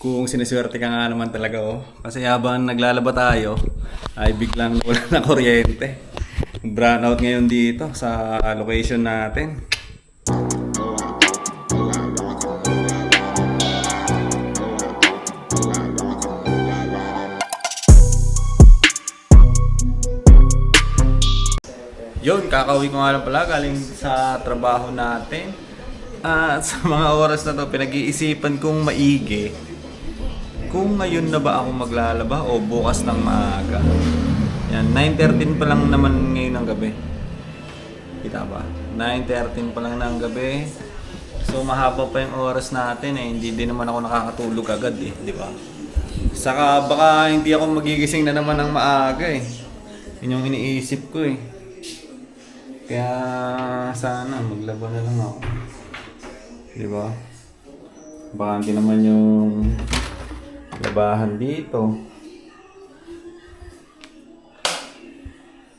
Kung siniswerte ka nga naman talaga oh. Kasi habang naglalaba tayo, ay biglang wala na kuryente. Brownout ngayon dito sa location natin. Yun, kakauwi ko nga lang pala galing sa trabaho natin. At sa mga oras na to, pinag-iisipan kong maigi kung ngayon na ba ako maglalaba o bukas ng maaga. Yan, 9:13 pa lang naman ngayon ng gabi. Kita ba? 9:13 pa lang ng gabi. So mahaba pa yung oras natin eh. Hindi din naman ako nakakatulog agad eh, di ba? Saka baka hindi ako magigising na naman ng maaga eh. Yun yung iniisip ko eh. Kaya sana maglaba na lang ako. Di ba? Baka hindi naman yung labahan dito.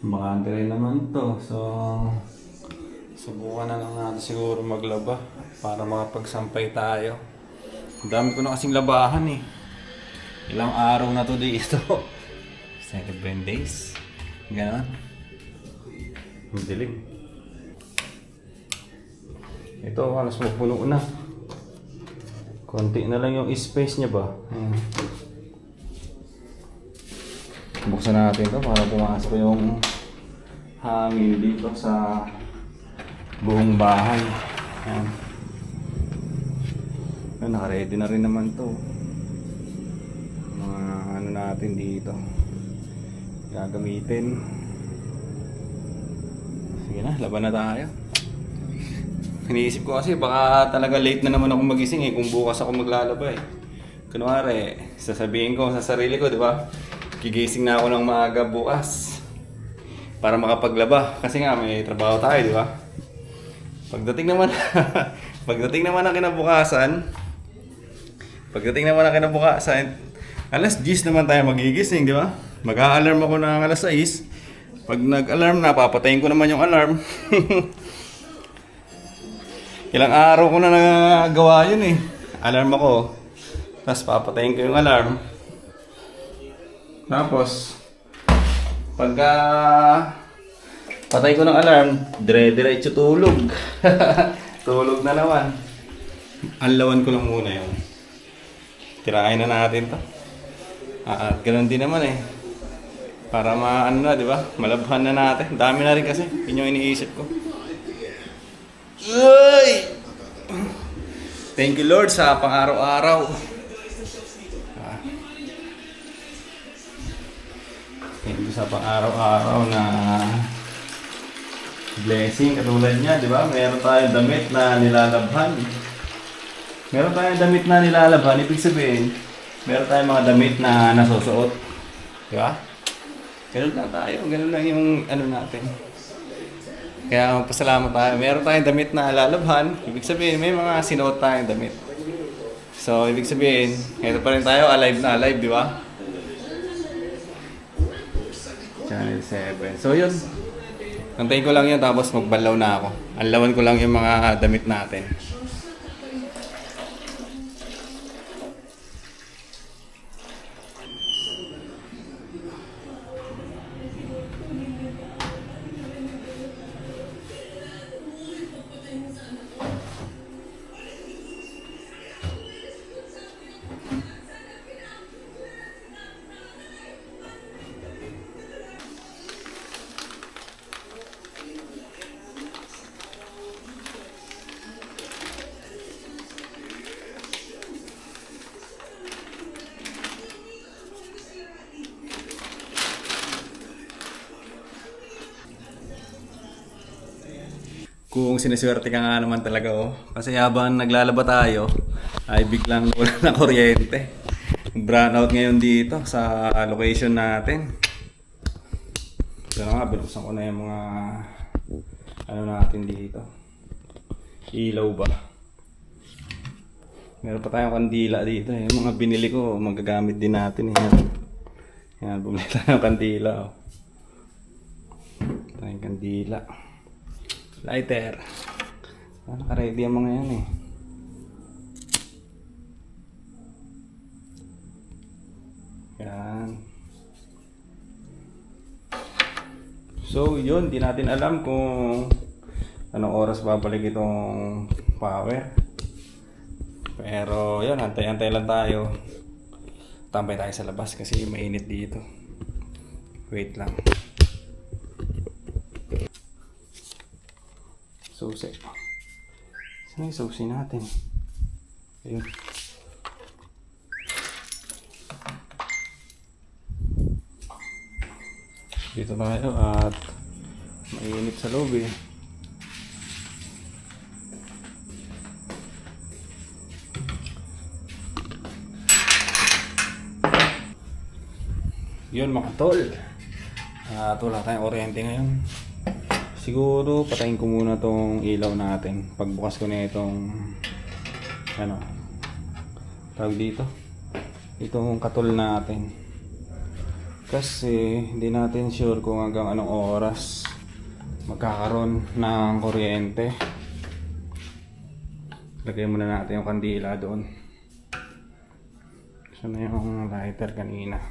Baka hindi rin naman to. So, subukan na lang natin siguro maglaba para makapagsampay tayo. Ang dami ko na kasing labahan eh. Ilang araw na to dito. 7 days. Ganon. Madilim. Ito, halos mapuno na. Konti na lang yung space niya ba? Ayan. Buksan natin ito para pumasok yung hangin dito sa buong bahay. Ayan. Ayan, naka-ready na rin naman to. Mga ano natin dito. Gagamitin. Sige na, laban na tayo. Iniisip ko kasi baka talaga late na naman ako magising eh kung bukas ako maglalaba eh. Kunwari, sasabihin ko sa sarili ko, di ba? Gigising na ako ng maaga bukas para makapaglaba kasi nga may trabaho tayo, di ba? Pagdating naman ng kinabukasan, alas 10 naman tayo magigising, di ba? Mag-a-alarm ako ng alas 6. Pag nag-alarm na, papatayin ko naman yung alarm. Ilang araw ko na nagawa yun eh. Alarm ako. Tapos papatayin ko yung alarm. Tapos, pagka patay ko ng alarm, dire-diretso tulog. Tulog na naman. Anlawan ko lang muna yun. Tirahin na natin to. At ganun din naman eh. Para ano na, di ba? Malabhan na natin. Dami na rin kasi. Yun yung iniisip ko. Ay! Thank you Lord sa pang-araw-araw. Thank you sa pang-araw-araw na blessing katulad niya, di ba? Meron tayong damit na nilalabhan. Ibig sabihin, meron tayong mga damit na nasusuot. Di ba? Ganun lang tayo. Ganun lang yung ano natin. Kaya magpasalamat tayo. Meron tayong damit na lalabhan. Ibig sabihin, may mga sinuot tayong damit. So, ibig sabihin, ito pa rin tayo, alive na alive, di ba? Channel 7. So, yun. Antayin ko lang yun, tapos magbalaw na ako. Anlawan ko lang yung mga damit natin. Kung siniswerte ka nga naman talaga oh. Kasi habang naglalaba tayo, ay biglang wala na kuryente. Brownout ngayon dito sa location natin. So nga, binuksan ko na yung mga ano natin dito. Ilaw ba? Meron pa tayong kandila dito eh. Yung mga binili ko, magagamit din natin eh. Yan, bumili tayong kandila oh. Tayong kandila. Lighter. Naka-ready ang mga yan eh. So yun, di natin alam kung anong oras babalik itong power. Pero yun, antay-antay lang tayo. Tambay tayo sa labas kasi mainit dito. Wait lang. Susi. Saan yung susi natin? Ayun. Dito tayo at mainit sa loob eh. Yun mga tol. At wala tayong kuryente ngayon. Siguro patayin ko muna tong ilaw natin. Pagbukas ko na itong ano tawag dito. Itong katol natin. Kasi hindi natin sure kung hanggang anong oras magkakaroon ng kuryente. Lagay muna natin yung kandila doon. Saan na yung lighter kanina?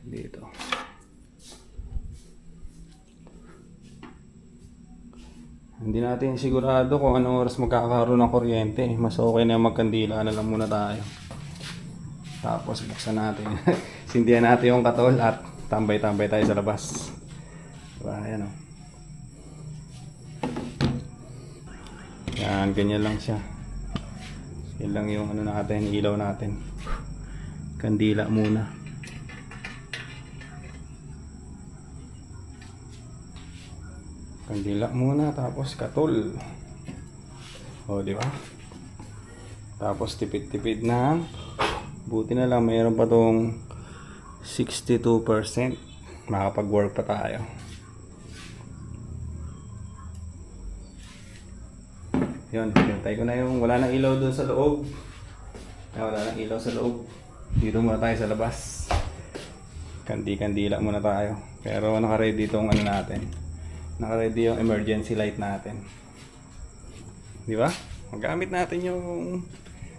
Dito. Hindi natin sigurado kung anong oras magkakaroon ng kuryente. Mas okay na magkandila na lang muna tayo. Tapos buksan natin. Sindihan natin yung katol at tambay-tambay tayo sa labas. Diba? Ayan o. Yan, ganyan lang siya. Yan lang yung ano natin, ilaw natin. Kandila muna. Kandila muna, tapos katol. O, di ba? Tapos tipid-tipid na. Buti na lang, mayroon pa tong 62%. Makapag-work pa tayo. Yun, hintay ko na yung wala nang ilaw doon sa loob. Wala nang ilaw sa loob. Dito muna tayo sa labas. Kandila muna tayo. Pero naka-ready itong ano natin. Naka-ready yung emergency light natin. Di ba? Magamit natin yung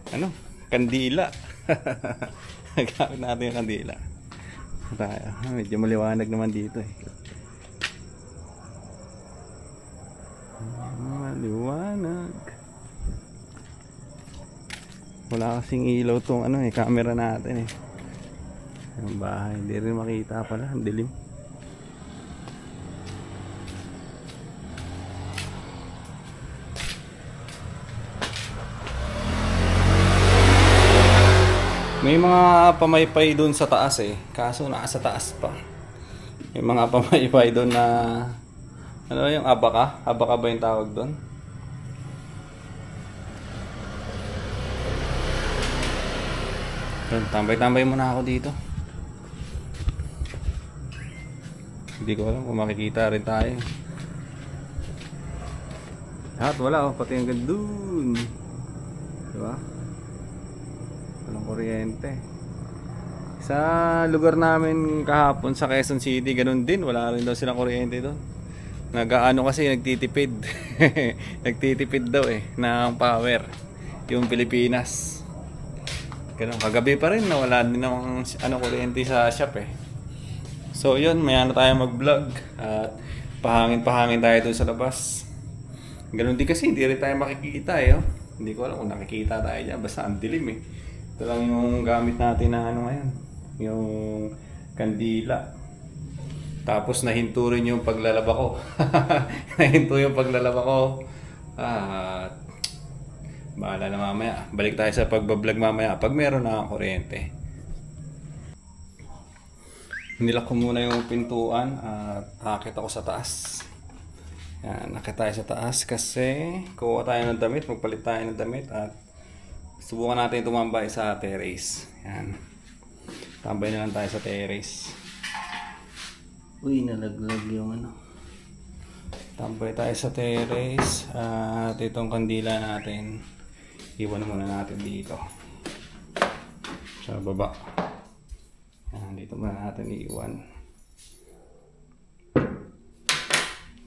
ano, kandila. Magamit natin yung kandila. Tayo. Medyo maliwanag naman dito eh. Maliwanag. Wala kasing ilaw tong ano eh, camera natin eh. Ang bahay, hindi rin makita pala, ang dilim. May mga pamaypay doon sa taas eh. Kaso nasa taas pa. May mga pamaypay doon na ano yung abaka? Abaka ba yung tawag doon? Tambay-tambay muna ako dito. Hindi ko alam kung makikita rin tayo. Lahat wala oh, pati yung gandun. Diba? Walang kuryente. Sa lugar namin kahapon sa Quezon City, ganun din. Wala rin daw silang kuryente doon. Nag-ano kasi, nagtitipid. Nagtitipid daw eh, ng power. Yung Pilipinas. Ganun, kagabi pa rin, wala din namang kuryente sa shop eh. So yun, maya na tayo mag-vlog. At pahangin-pahangin tayo doon sa labas. Ganun din kasi, hindi rin tayo makikita eh. Oh. Hindi ko alam kung nakikita tayo dyan, basta ang dilim eh. Ito lang yung gamit natin na ano ngayon, yung kandila. Tapos nahinto rin yung paglalaba ko. Nahinto yung paglalaba ko. At bahala na mamaya. Balik tayo sa pagbablog mamaya pag meron na akong kuryente. Nilak ko muna yung pintuan at akit ako sa taas. Yan, akit tayo sa taas kasi kuha tayo ng damit, magpalit tayo ng damit at subukan natin tumambay sa terrace. Yan. Tambay na lang tayo sa terrace. Uy, nalaglag yung ano. Tambay tayo sa terrace at itong kandila natin iwan muna natin dito sa baba. Yan, dito muna natin iwan.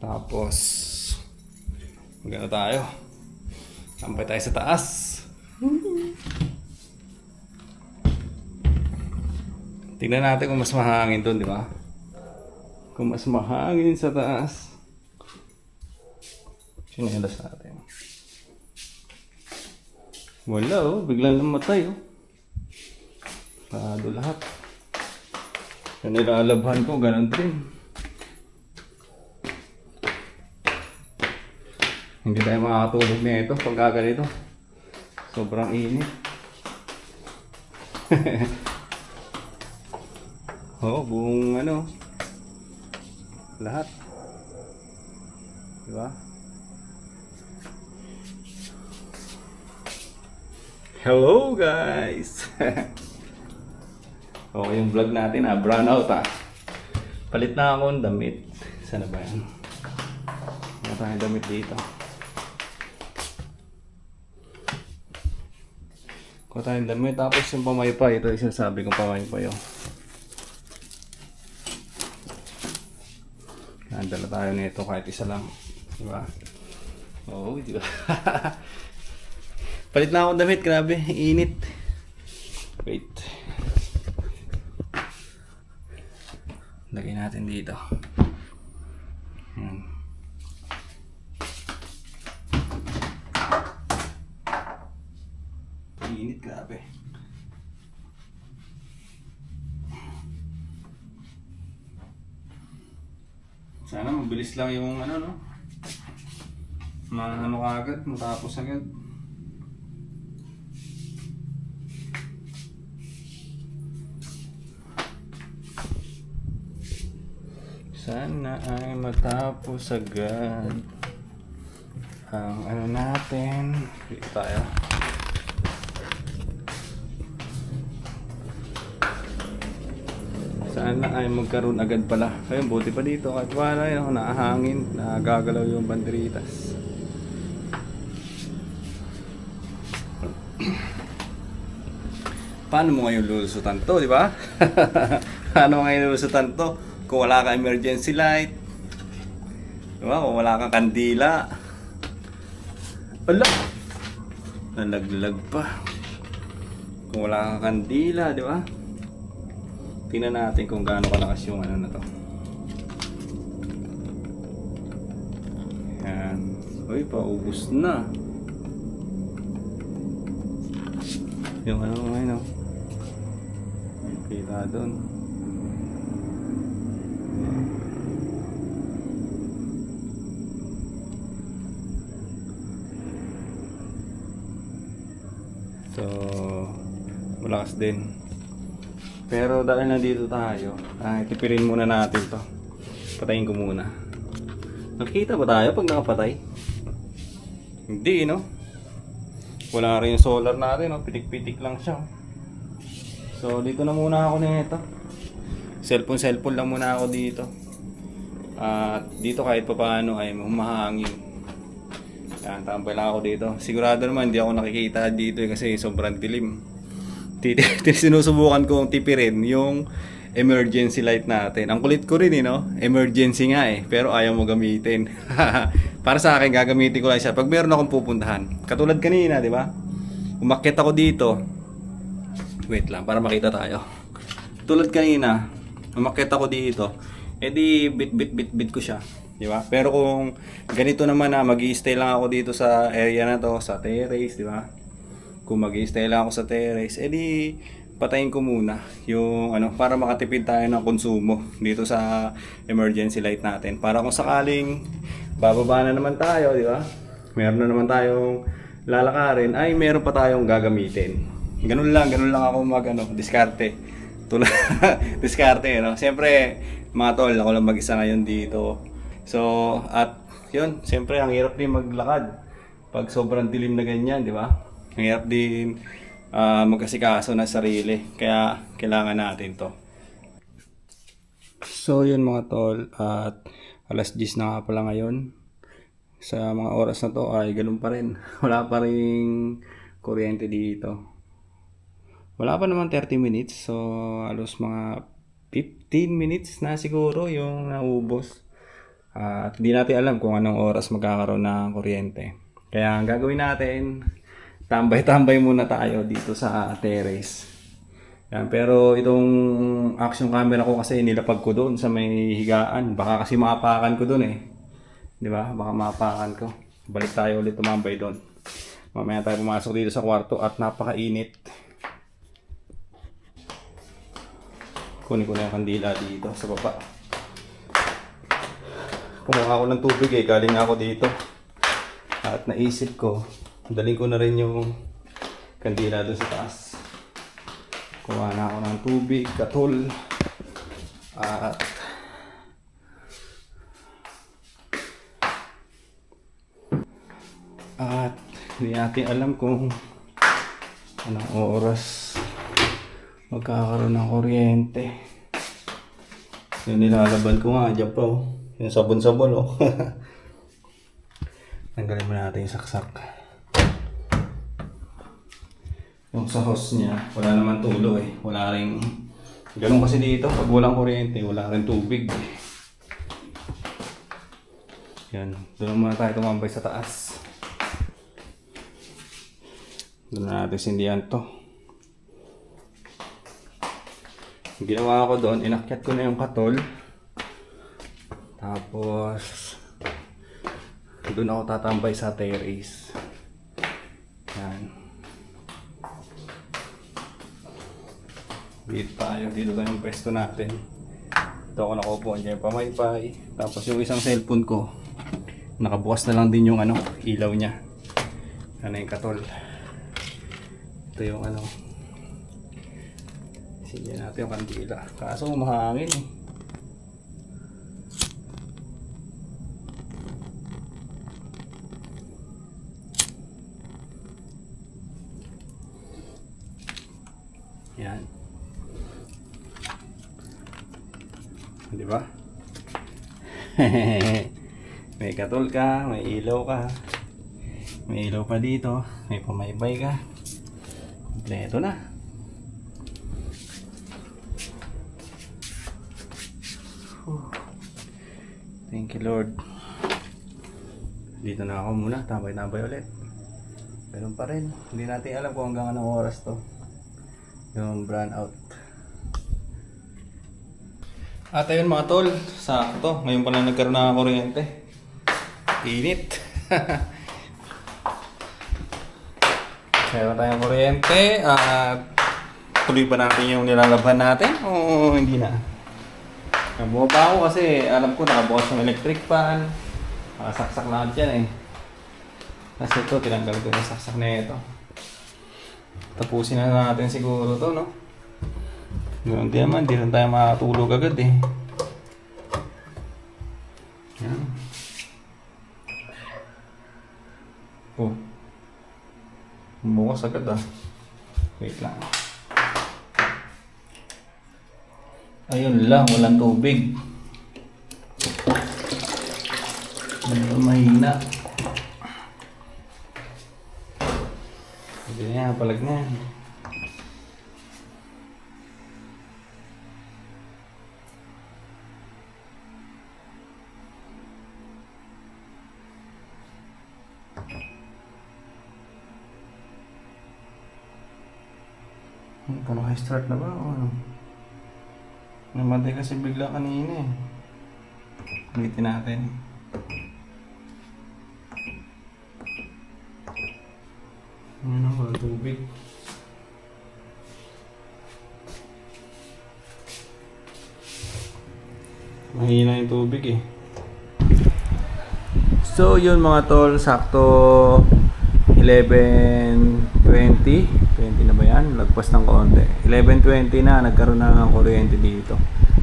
Tapos magano tayo? Tambay tayo sa taas. Tingnan natin kung mas mahangin doon, di ba? Kung mas mahangin sa taas. Sinelas natin. Wala oh, biglang namatay oh. Parado lahat. Yung nilalabhan ko, ganun din. Hindi tayo makakatulog na ito pag ganito. Sobrang init. Oo, buong ano. Lahat. Diba? Hello guys! Okay yung vlog natin brown out Palit na ako ng damit. Sana ba yan? Wala tayong damit dito. Kuha tayong damit. Tapos yung pamaypay. Ito yung sinasabi kong pamaypay. Dala tayo nito kahit isa lang. Diba? Oo, diba? Palit na akong damit, grabe, init. Wait. Lagay natin dito. Ayan. Init, grabe. Sana mabilis lang yung ano, no? Ano agad, matapos agad. Sana ay matapos agad ang ano natin. Dito tayo. Sana ay magkaroon agad pala. Ayun, buti pa dito. Kahit wala yun, nakahangin, nagagalaw yung banderitas. Paano mo ngayon lulusutan to, di ba? Paano mo ngayon lulusutan to? Kung wala kang emergency light, diba? Kung wala kang kandila, ala, nalaglag pa. Kung wala kang kandila, diba? Tingnan natin kung gaano kalakas yung ano na to. Yan. Uy, paubos na. Yung ano ngayon, oh. Kita doon. So, malakas din. Pero dahil nandito tayo, tipirin muna natin to. Patayin ko muna. Nakikita ba tayo pag nakapatay? Hindi, no? Wala rin yung solar natin, no? Pitik-pitik lang siya. So, dito na muna ako nito. Cellphone lang muna ako dito. At dito kahit pa paano ay humahangin. Yan, tambay lang ako dito. Sigurado naman hindi ako nakikita dito kasi sobrang dilim. Sinusubukan kong tipirin yung emergency light natin. Ang kulit ko rin no? Emergency nga pero ayaw mo gamitin. Para sa akin, gagamitin ko lang siya pag meron akong pupuntahan. Katulad kanina, di ba? Umakyat ako dito. Wait lang, para makita tayo. Tulad kanina, umakyat ako dito. Di bit ko siya. Di ba? Pero kung ganito naman mag-i-stay lang ako dito sa area na to, sa terrace, di ba? Kung mag-i-stay lang ako sa terrace, di patayin ko muna yung ano para makatipid tayo ng konsumo dito sa emergency light natin. Para kung sakaling bababa na naman tayo, di ba? Meron na naman tayong lalakarin, ay meron pa tayong gagamitin. Ganun lang ako diskarte. Diskarte, no? Siyempre, mga tol, ako lang mag-isa ngayon dito. So, at yun, siyempre ang hirap din maglakad pag sobrang dilim na ganyan, di ba? Ang hirap din magkasikaso na sarili. Kaya kailangan natin to. So, yun mga tol, at alas 10 na nga pala ngayon. Sa mga oras na to ay ganun pa rin. Wala pa rin kuryente dito. Wala pa naman 30 minutes. So, alos mga 15 minutes na siguro yung naubos. At hindi natin alam kung anong oras magkakaroon ng kuryente. Kaya ang gagawin natin, tambay-tambay muna tayo dito sa terrace. Yan, pero itong action camera ko kasi nilapag ko doon sa may higaan. Baka kasi maapakan ko doon eh. Di ba? Baka maapakan ko. Balik tayo ulit tumambay doon. Mamaya tayo pumasok dito sa kwarto at napakainit. Kunin ko na yung kandila dito sa baba. Kumuha ako ng tubig eh. Galing ako dito. At naisip ko, daling ko na rin yung kandila doon sa taas. Kuha na ako ng tubig, katol, at hindi natin alam kung anong oras magkakaroon ng kuryente. Yung nilalaban ko nga, dyan pa oh. Yung sabon-sabon oh. Tanggalin mo natin yung saksak. Yung sa hose niya, wala naman tulo eh. Wala ring... Ganun kasi dito, pag walang kuryente, wala ring tubig. Yan, doon muna tayo tumambay sa taas. Doon na natin sindihan to. Yung ginawa ko doon, inakyat ko na yung katol. Tapos, doon ako tatambay sa terrace. Yan. Dito tayo, dito tayo yung pwesto natin. Ito ako nakaupo, dyan yung pamaypay. Tapos yung isang cellphone ko, nakabukas na lang din yung ano, ilaw niya. Ano yung katol. Ito yung ano. Sige natin yung kandila. Kaso mahangin eh. Yan. Di ba? May katol ka, may ilaw ka. May ilaw pa dito, may pamaybay ka. Kompleto na. Thank you Lord. Dito na ako muna, tambay-tambay ulit. Ganun pa rin. Hindi natin alam kung hanggang anong oras to. Yung brown out. At ayun mga tol, sakto. Ngayon pala nagkaroon ng kuryente. Init. Meron tayong kuryente at tuloy ba natin yung nilalabhan natin o hindi na? Nabuha pa ako kasi alam ko nakabukas yung electric fan. Nakasaksak lahat yan eh. Kasi ito, tinanggal ko yung saksak na ito. Tapusin na natin siguro to, no? Ganun din naman, di rin tayo makatulog agad eh. Yan. Oh. Bukas agad ah. Wait lang. Ayun lang, walang tubig. Mahina. Hindi na, palag na. Paano kayo start na ba? O ano? Namatay kasi bigla kanina eh. Ulitin natin. Ano, walang tubig. Mahina yung tubig eh. So yun mga tol, sakto 11:20 na ba yan? Lagpas ng konti. 11:20 na, nagkaroon na ng kuryente dito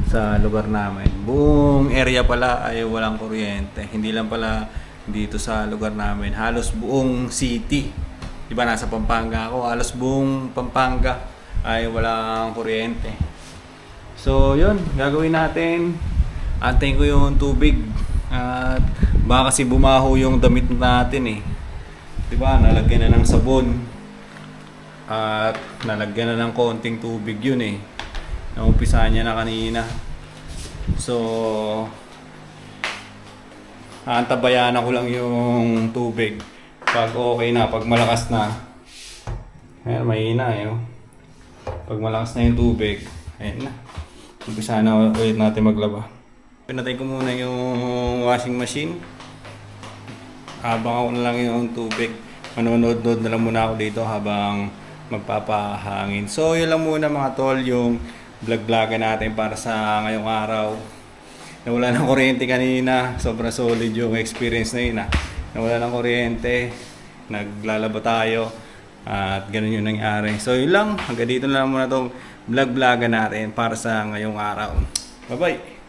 sa lugar namin. Buong area pala ay walang kuryente. Hindi lang pala dito sa lugar namin. Halos buong city. Diba nasa Pampanga ako? Halos buong Pampanga ay walang kuryente. So yun, gagawin natin. Antayin ko yung tubig. At baka kasi bumaho yung damit natin eh. Diba? Nalagyan na ng sabon. At nalagyan na ng konting tubig yun eh. Naumpisa niya na kanina. So antabayan ko lang yung tubig. Pag okay na, pag malakas na. Ayan, mahina eh. Pag malakas na yung tubig, ayun na. Umpisa na ulit natin maglaba. Pinatay ko muna yung washing machine. Habang ako na lang yung tubig. Manonood-nood na lang muna ako dito habang magpapahangin. So yun lang muna mga tol yung vlog-vlog natin para sa ngayong araw. Nawala ng kuryente kanina. Sobrang solid yung experience na yun. Nawala ng kuryente. Naglalaba tayo. At ganun yung nangyari. So yun lang. Hanggang dito na lang muna itong vlog-vlog natin para sa ngayong araw. Bye-bye!